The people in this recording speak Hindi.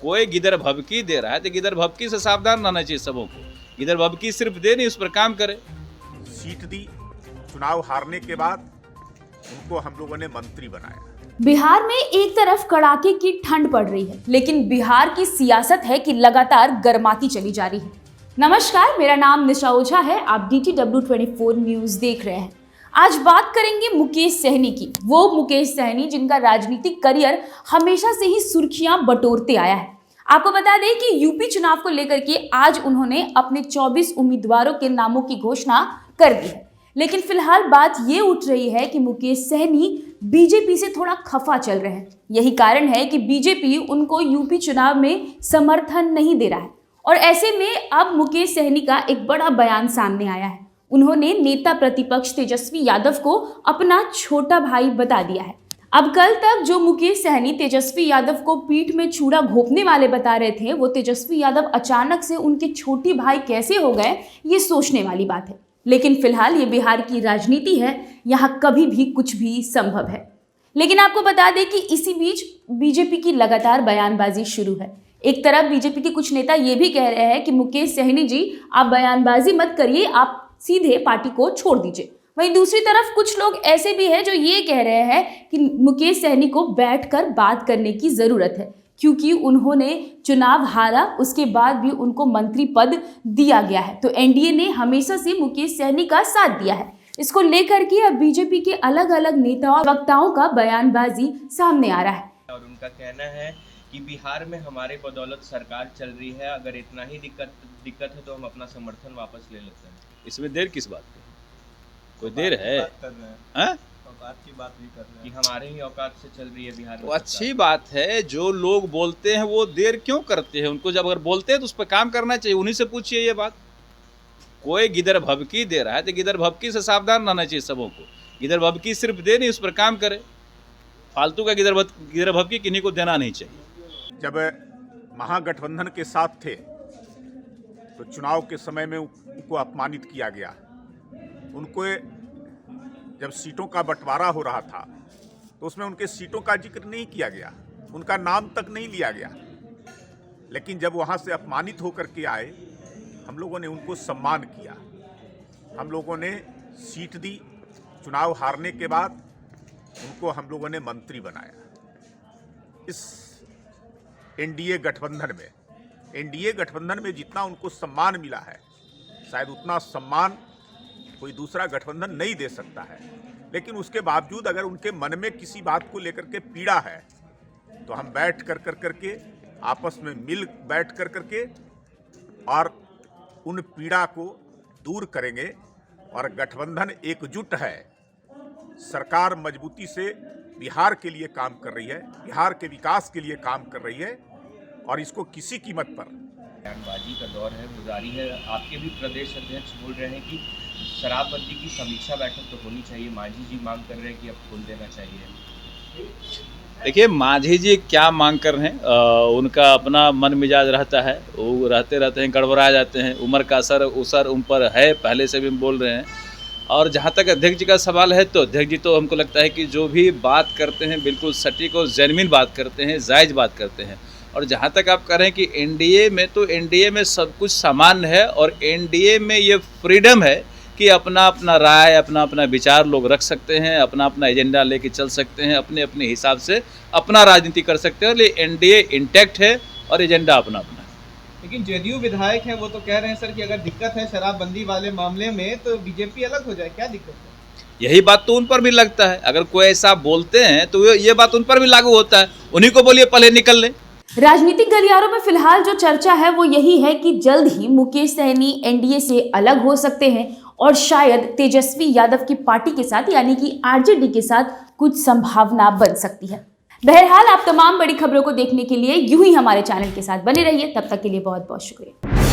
कोई गिदर भभकी दे रहा है तो गिदर भभकी से सावधान रहना चाहिए सबों को। गिदर भभकी सिर्फ दे नहीं, उस पर काम करे। सीट दी, चुनाव हारने के बाद उनको हम लोगों ने मंत्री बनाया। बिहार में एक तरफ कड़ाके की ठंड पड़ रही है, लेकिन बिहार की सियासत है कि लगातार गर्माती चली जा रही है। नमस्कार, मेरा नाम निशा ओझा है। आप DTW 24 न्यूज देख रहे हैं। आज बात करेंगे मुकेश सहनी की। वो मुकेश सहनी जिनका राजनीतिक करियर हमेशा से ही सुर्खियां बटोरते आया है। आपको बता दें कि यूपी चुनाव को लेकर के आज उन्होंने अपने 24 उम्मीदवारों के नामों की घोषणा कर दी है। लेकिन फिलहाल बात ये उठ रही है कि मुकेश सहनी बीजेपी से थोड़ा खफा चल रहे हैं। यही कारण है कि बीजेपी उनको यूपी चुनाव में समर्थन नहीं दे रहा है। और ऐसे में अब मुकेश सहनी का एक बड़ा बयान सामने आया है। उन्होंने नेता प्रतिपक्ष तेजस्वी यादव को अपना छोटा भाई बता दिया है। अब कल तक जो मुकेश सहनी तेजस्वी यादव को पीठ में छुरा घोंपने वाले बता रहे थे, वो तेजस्वी यादव अचानक से उनके छोटे भाई कैसे हो गए, ये सोचने वाली बात है। लेकिन फिलहाल ये बिहार की राजनीति है, यहाँ कभी भी कुछ भी संभव है। लेकिन आपको बता दें कि इसी बीच बीजेपी की लगातार बयानबाजी शुरू है। एक तरफ बीजेपी के कुछ नेता ये भी कह रहे हैं कि मुकेश सहनी जी, आप बयानबाजी मत करिए, आप सीधे पार्टी को छोड़ दीजिए। वहीं दूसरी तरफ कुछ लोग ऐसे भी हैं जो ये कह रहे हैं कि मुकेश सहनी को बैठकर बात करने की जरूरत है, क्योंकि उन्होंने चुनाव हारा, उसके बाद भी उनको मंत्री पद दिया गया है। तो एनडीए ने हमेशा से मुकेश सहनी का साथ दिया है। इसको लेकर के अब बीजेपी के अलग अलग नेताओं और वक्ताओं का बयानबाजी सामने आ रहा है। और उनका कहना है कि बिहार में हमारे बदौलत सरकार चल रही है, अगर इतना ही दिक्कत है तो हम अपना समर्थन वापस ले लेते हैं। इसमें देर किस बात की? कोई देर है? औकात की बात भी कर रहे हैं कि हमारे ही औकात से चल रही है बिहार में। वो अच्छी बात है, जो लोग बोलते हैं वो देर क्यों करते हैं? उनको जब अगर बोलते हैं तो उस पर काम करना चाहिए। उन्हीं से पूछिए ये बात। कोई गिदर भभकी दे रहा है तो गिदर भभकी से सावधान रहना चाहिए सबों को। गिदर भभकी सिर्फ दे नहीं, उस पर काम करे। फालतू का गिदर भभकी किन्हीं को देना नहीं चाहिए। जब महागठबंधन के साथ थे तो चुनाव के समय में उनको अपमानित किया गया। उनको जब सीटों का बंटवारा हो रहा था तो उसमें उनके सीटों का जिक्र नहीं किया गया, उनका नाम तक नहीं लिया गया। लेकिन जब वहाँ से अपमानित होकर के आए, हम लोगों ने उनको सम्मान किया। हम लोगों ने सीट दी, चुनाव हारने के बाद उनको हम लोगों ने मंत्री बनाया। इस एनडीए गठबंधन में जितना उनको सम्मान मिला है, शायद उतना सम्मान कोई दूसरा गठबंधन नहीं दे सकता है। लेकिन उसके बावजूद अगर उनके मन में किसी बात को लेकर के पीड़ा है तो हम बैठ कर करके आपस में मिल बैठ कर करके और उन पीड़ा को दूर करेंगे। और गठबंधन एकजुट है, सरकार मजबूती से बिहार के लिए काम कर रही है, बिहार के विकास के लिए काम कर रही है और इसको किसी कीमत पर। बयानबाजी का दौर है, गुजारी है। आपके भी प्रदेश अध्यक्ष बोल रहे हैं कि शराबबंदी की समीक्षा बैठक तो होनी चाहिए। मांझी जी मांग कर रहे हैं कि अब खोल देना चाहिए। देखिए, मांझी जी क्या मांग कर रहे हैं, उनका अपना मन मिजाज रहता है, वो रहते हैं गड़बड़ा जाते हैं। उम्र का असर उन पर है, पहले से भी हम बोल रहे हैं। और जहाँ तक अध्यक्ष जी का सवाल है तो अध्यक्ष जी तो हमको लगता है कि जो भी बात करते हैं बिल्कुल सटीक और जेन्युइन बात करते हैं, जायज़ बात करते हैं। और जहाँ तक आप कह रहे हैं कि एनडीए में सब कुछ सामान्य है और एनडीए में ये फ्रीडम है कि अपना अपना राय, अपना अपना विचार लोग रख सकते हैं, अपना अपना एजेंडा लेके चल सकते हैं, अपने अपने हिसाब से अपना राजनीति कर सकते हैं। और एनडीए इंटैक्ट है और एजेंडा अपना अपना है। लेकिन जेडीयू विधायक हैं, वो तो कह रहे हैं सर कि अगर दिक्कत है शराबबंदी वाले मामले में तो बीजेपी अलग हो जाए, क्या दिक्कत है? यही बात तो उन पर भी लगता है। अगर कोई ऐसा बोलते हैं तो ये बात उन पर भी लागू होता है। उन्हीं को बोलिए पहले निकल लें। राजनीतिक गलियारों में फिलहाल जो चर्चा है वो यही है कि जल्द ही मुकेश सहनी एनडीए से अलग हो सकते हैं और शायद तेजस्वी यादव की पार्टी के साथ यानी कि आरजेडी के साथ कुछ संभावना बन सकती है। बहरहाल आप तमाम बड़ी खबरों को देखने के लिए यूं ही हमारे चैनल के साथ बने रहिए। तब तक के लिए बहुत बहुत शुक्रिया।